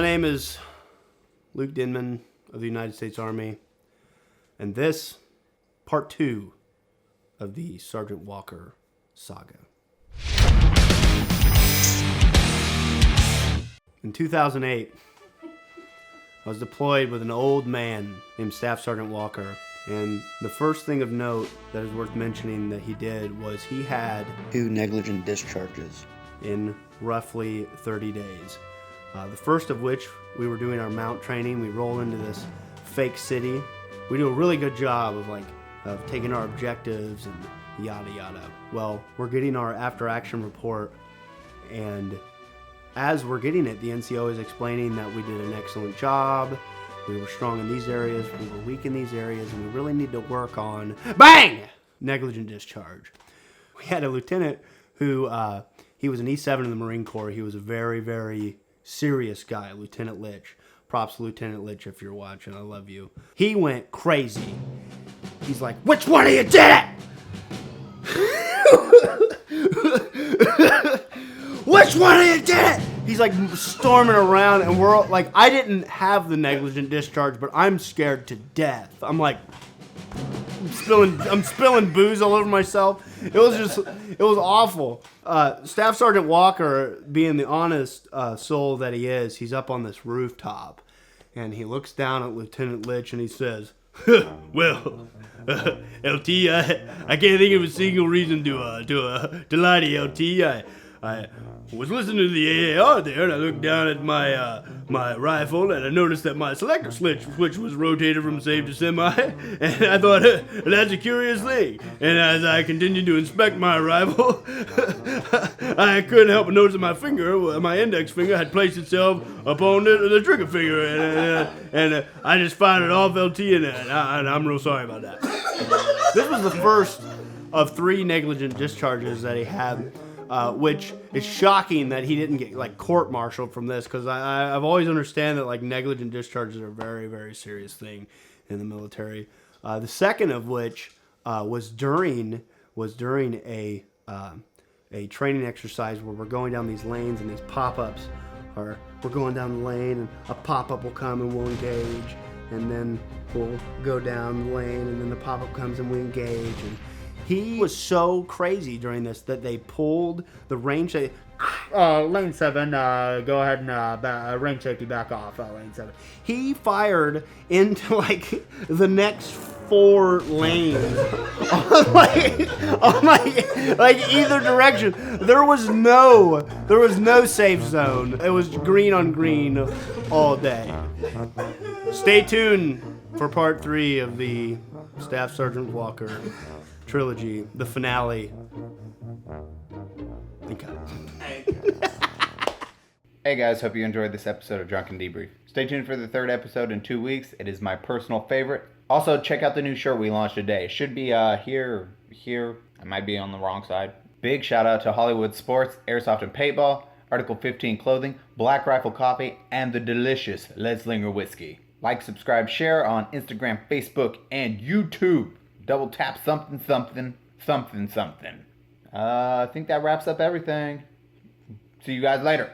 My name is Luke Denman of the United States Army, and this, part 2 of the Sergeant Walker saga. In 2008, I was deployed with an old man named Staff Sergeant Walker, and the first thing of note that is worth mentioning that he did was he had 2 negligent discharges in roughly 30 days. The first of which, we were doing our mount training. We roll into this fake city. We do a really good job of taking our objectives and yada yada. Well, we're getting our after action report, and as we're getting it, the NCO is explaining that we did an excellent job. We were strong in these areas, we were weak in these areas, and we really need to work on, bang! Negligent discharge. We had a lieutenant who, he was an E7 in the Marine Corps. He was a very, very serious guy, Lieutenant Litch. Props to Lieutenant Litch if you're watching, I love you. He went crazy. He's like, which one of you did it? Which one of you did it? He's like storming around, and we're all, like, I didn't have the negligent discharge, but I'm scared to death. I'm like, I'm spilling booze all over myself. It was awful. Staff Sergeant Walker, being the honest soul that he is, he's up on this rooftop, and he looks down at Lieutenant Litch, and he says, well, LT, I can't think of a single reason to lie to you, LT. I was listening to the AAR there, and I looked down at my rifle, and I noticed that my selector switch was rotated from save to semi, and I thought, that's a curious thing. And as I continued to inspect my rifle, I couldn't help but notice that my index finger had placed itself upon the trigger finger, and I just fired it off, LT, and I'm real sorry about that. This was the first of 3 negligent discharges that he had. Which is shocking that he didn't get court-martialed from this, because I've always understand that negligent discharges are a very, very serious thing in the military. The second of which was during a training exercise where we're going down these lanes, and these pop-ups we're going down the lane, and a pop-up will come and we'll engage, and then we'll go down the lane, and then the pop-up comes and we engage. And he was so crazy during this that they pulled the range safety. Lane 7, go ahead and range safety back off, lane 7. He fired into the next 4 lanes on either direction. There was no safe zone. It was green on green all day. Stay tuned for part 3 of the Staff Sergeant Walker trilogy, the finale. Hey guys, hope you enjoyed this episode of Drunken Debrief. Stay tuned for the 3rd episode in 2 weeks. It is my personal favorite. Also, check out the new shirt we launched today. It should be here. I might be on the wrong side. Big shout out to Hollywood Sports, Airsoft and Paintball, Article 15 Clothing, Black Rifle Coffee, and the delicious Ledslinger Whiskey. Like, subscribe, share on Instagram, Facebook, and YouTube. Double tap something. I think that wraps up everything. See you guys later.